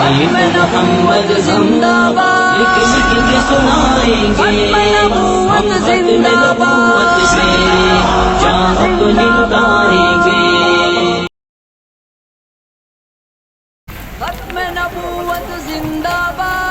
محمد زندہ باد لکھ لکھ کے سنائیں گے ہم ختم نبوت سے چاہت نمٹائیں گے ختم نبوت زندہ باد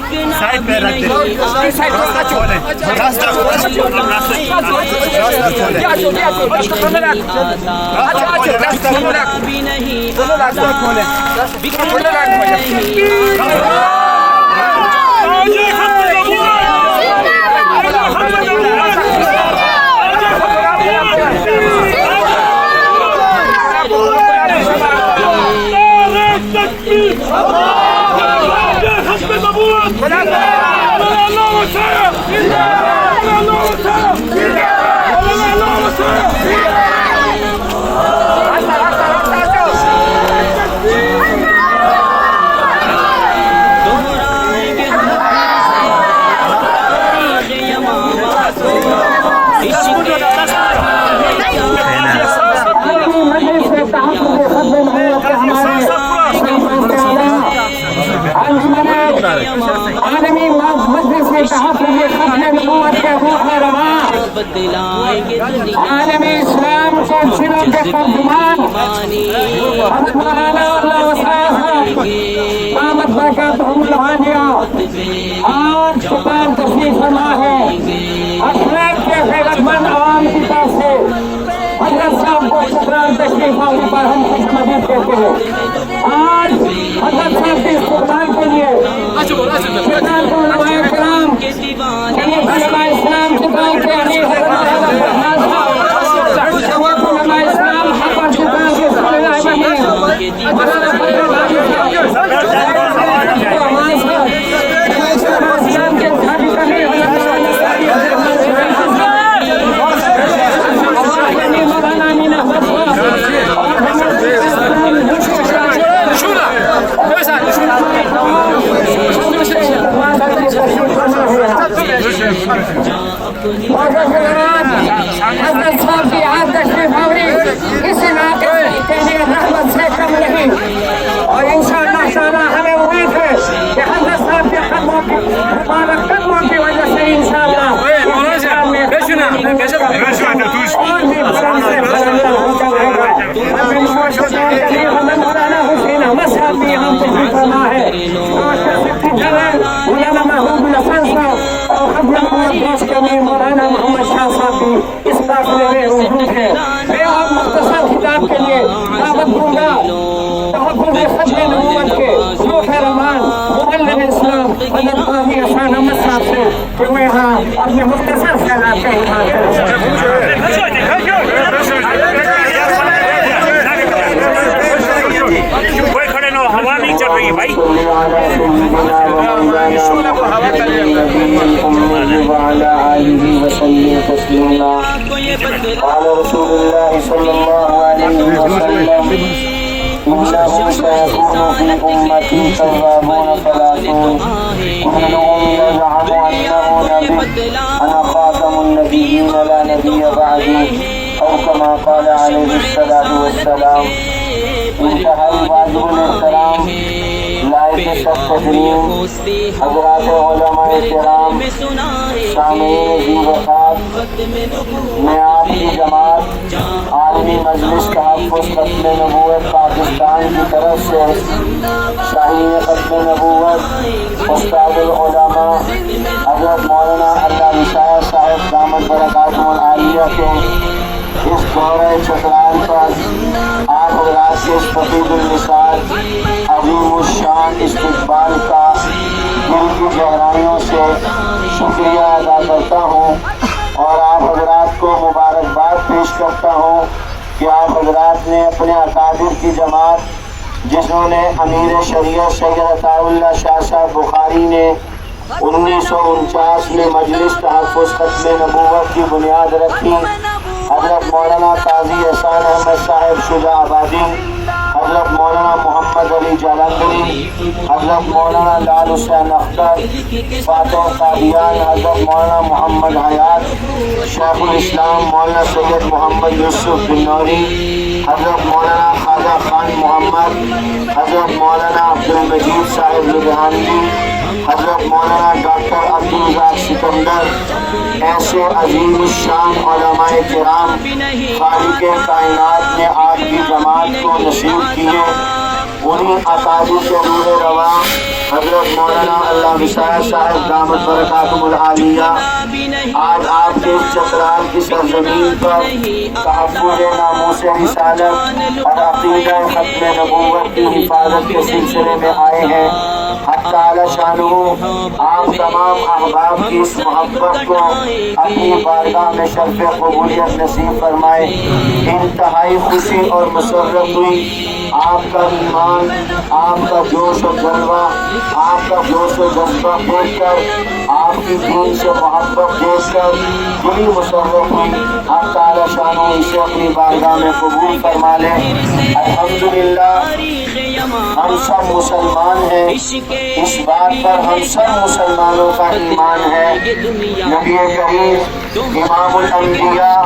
ختم سائڈ پہ رکھ عالمی مجلس میں تحفظ ختم نبوت کے روح میں رواں عالمی اسلام کے سروں کے ترجمان حضرت مولانا اللہ صاحب قامت برکاتہم العالیہ آج سپار تشریف فرما ہے اسلام کے غیرت مند عوام کی طرف سے حضرت صاحب کو شکران تشریف آنے پر ہم خوش آمدید کہتے ہیں آج حضرت صاحب کے استقبال کے لیے شکران کو علماء کرام شریف علماء اسلام شکران کے امیر حضرت فرحان صاحب شریف علماء اسلام حقا شکران کے صلی اللہ علیہ حضرت صاحب کی آج تشریف آوری اس علاقے کے لیے رحمت سے کم نہیں اور انشاءاللہ تعالی ہمیں امید ہے کہ حضرت صاحب کے قدموں کی مبارک قدموں کی وجہ سے انشاءاللہ اور بھی بلند سے بلند ہو جائے گا مولانا حسین احمد صاحب بھی یہاں تشریف فرما ہے مولانا محبوب الحسن صاحب اور خدمت دوست کے لیے مولانا محمد شاہ صاحب بھی اس قافلے میں موجود ہیں میں آپ مختصر خطاب کے لیے دعوت دوں گا تحفظ ختم نبوت کے روح رحمان مبلغ اسلام حضرت قاضی احسان احمد صاحب سے کہ وہ یہاں اپنے مختصر خیالات کا اظہار کریں کوئی کھڑے نہ ہوا نہیں چل رہی ہے بھائی وعلى آله وسلم تسليما قال رسول الله صلى الله عليه وسلم إنه سيكون في أمتي كذابون ثلاثون كلهم يزعم أنه نبي أنا خاتم النبيين لا نبي بعدي أو كما قال عليه الصلاة والسلام انتہا واجب الاحترام لائق سب تکریم حضرات علماء کرام سامعین ذی وقار میں آپ کی جماعت عالمی مجلس تحفظ ختم نبوت پاکستان کی طرف سے شاہین ختم نبوت استاد العلماء حضرت مولانا اللہ نشاء صاحب دامت برکاتہم العالیہ کے اس دورہ چترال پر آپ حضرات کے فقید المثال عظیم الشان استقبال کا دل کی گہرائیوں سے شکریہ ادا کرتا ہوں اور آپ حضرات کو مبارکباد پیش کرتا ہوں کہ آپ حضرات نے اپنے اکابر کی جماعت جنہوں نے امیر شریعت سید عطاءاللہ شاہ صاحب بخاری نے 1949 میں مجلس تحفظ ختم نبوت کی بنیاد رکھی، حضرت مولانا قاضی احسان احمد صاحب شجاع آبادی، حضرت مولانا محمد علی جالندری، حضرت مولانا لال حسین اختر، فاتح قادیان، حضرت مولانا محمد حیات، شیخ الاسلام مولانا سید محمد یوسف بنوری، حضرت مولانا خواجہ خان محمد، حضرت مولانا عبدالمجید صاحب لدھیانوی، حضرت مولانا ڈاکٹر عبدالرزاق سکندر، ایسے عظیم الشان علماء کرام خالق کائنات نے آپ کی جماعت کو نصیب کیے۔ انہیں اکابر کے روح رواں حضرت مولانا اللہ مساعد صاحب دامت برکاتہم العالیہ آج آپ کے چترال کی سرزمین پر تحفظ ناموس رسالت اور عقیدہ ختم نبوت کی حفاظت کے سلسلے میں آئے ہیں۔ حق تعالی شانہ آپ تمام احباب کی اس محبت کو اپنی بارگاہ میں شرف قبولیت نصیب فرمائے۔ انتہائی خوشی اور مسرت ہوئی آپ کا ایمان، آپ کا جوش و جذبہ، آپ کا جوش و جذبہ دیکھ کر، آپ کی دین سے محبت دیکھ کر بڑی مسرت ہوئی۔ حق تعالی شانہ اسے اپنی بارگاہ میں قبول فرما لیں۔ الحمدللہ ہم سب مسلمان ہیں، اس بات پر ہم سب مسلمانوں کا ایمان ہے۔ نبی کریم امام الانبیاء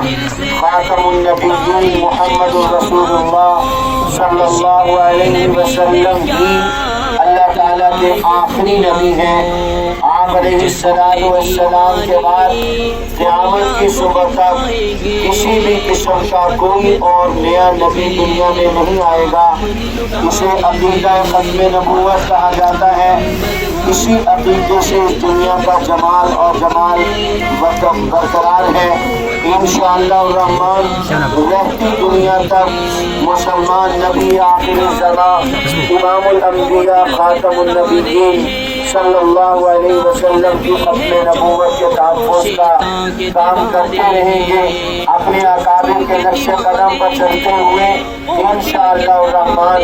خاتم النبیین محمد رسول اللہ صلی اللہ علیہ وسلم ہی اللہ تعالیٰ کے آخری نبی ہیں۔ آپ علیہ السلام کے بعد قیامت کی صبح تک کسی بھی قسم کا کوئی اور نیا نبی دنیا میں نہیں آئے گا۔ اسے عقیدہ ختم نبوت کہا جاتا ہے۔ اسی عقیدے سے اس دنیا کا جمال اور جمال برقرار ہے۔ انشاءاللہ الرحمن رہتی دنیا تک مسلمان نبی آخر الزمان امام الانبیاء خاتم النبیین صلی اللہ علیہ وسلم کی ختم نبوت کے تحفظ کا کام کرتے رہیں گے، اپنے اکابر کے نقش قدم پر چلتے ہوئے انشاءاللہ الرحمن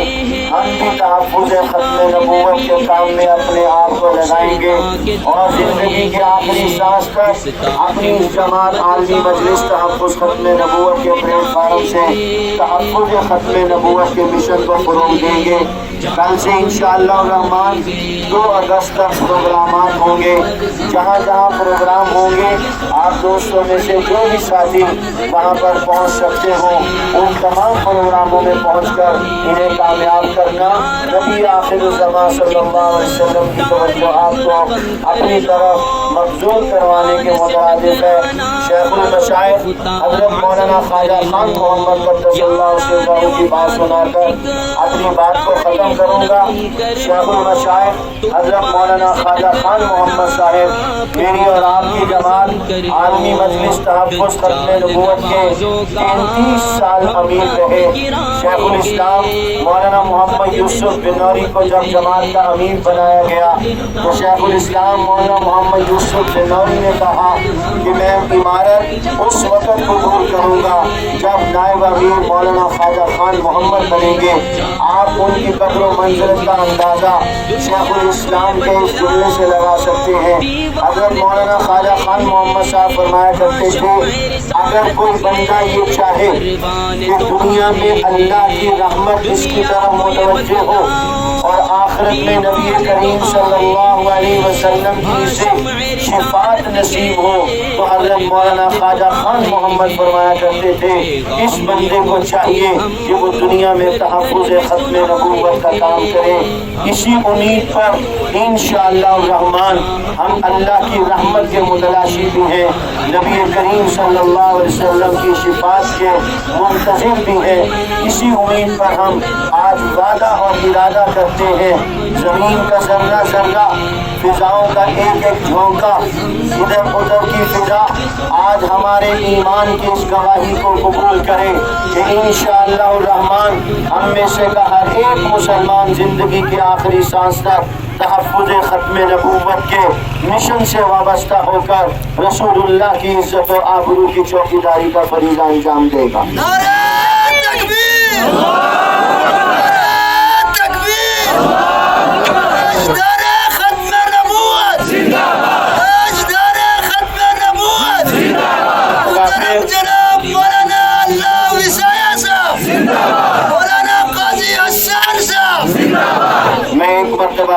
ہم بھی تحفظ ختم نبوت کے کام میں اپنے آپ کو لگائیں گے اور زندگی کے آخری سانس تک اپنی جماعت عالمی مجلس تحفظ ختم نبوت کے پلیٹ فارم سے تحفظ ختم نبوت کے مشن کو فروغ دیں گے۔ کل سے انشاءاللہ الرحمن 2 اگست تک پروگرامات ہوں گے۔ جہاں جہاں پروگرام ہوں گے آپ دوستوں میں سے جو بھی ساتھی وہاں پر پہنچ سکتے ہوں ان تمام پروگراموں میں پہنچ کر انہیں کامیاب کرنا نبی آخر الزمان صلی اللہ علیہ وسلم کی توجہات کو اپنی طرف مبذول کروانے کے مترادف ہے۔ شیخ المشائخ حضرت مولانا خواجہ خان محمد قدس اللہ سرہ کی بات سنا کر اپنی بات کو ختم کروں گا۔ شیخ المشائخ حضرت مولانا خواجہ خان محمد صاحب میری اور آپ کی جماعت عالمی مجلس تحفظ ختم نبوت کے 33 سال امیر رہے۔ شیخ الاسلام مولانا محمد یوسف بنوری کو جب جماعت کا امیر بنایا گیا تو شیخ الاسلام مولانا محمد یوسف بنوری نے کہا کہ میں عمارت اس وقت قبول کروں گا جب نائب امیر مولانا خواجہ خان محمد بنیں گے۔ آپ ان کی قدر و منزلت کا اندازہ شیخ الاسلام کے اس جملے سے لگا سکتے ہیں۔ حضرت مولانا خواجہ خان محمد صاحب فرمایا کرتے تھے اگر کوئی بندہ یہ چاہے کہ دنیا میں اللہ کی رحمت اس کی طرف متوجہ ہو اور آخرت میں نبی کریم صلی اللہ علیہ وسلم کی سے شفاعت نصیب ہو تو حضرت مولانا خواجہ خان محمد فرمایا کرتے تھے اس بندے کو چاہیے کہ وہ دنیا میں تحفظ ختم نبوت کا کام کرے۔ اسی امید پر انشاءاللہ الرحمن ہم اللہ کی رحمت کے متلاشی بھی ہیں، نبی کریم صلی اللہ علیہ وسلم کی شفاعت کے منتظر بھی ہیں۔ اسی امید پر ہم آج وعدہ اور ارادہ کرتے ہیں زمین کا ذرہ ذرہ، فضاؤں کا ایک ایک جھونکا، ادھر ادھر کی فضا آج ہمارے ایمان کی اس گواہی کو قبول کرے کہ انشاءاللہ الرحمن ہم میں سے کا ہر ایک مسلمان زندگی کی آخری سانس تک تحفظ ختم نبوت کے مشن سے وابستہ ہو کر رسول اللہ کی عزت و آبرو کی چوکیداری کا فریضہ انجام دے گا۔ نعرہ تکبیر!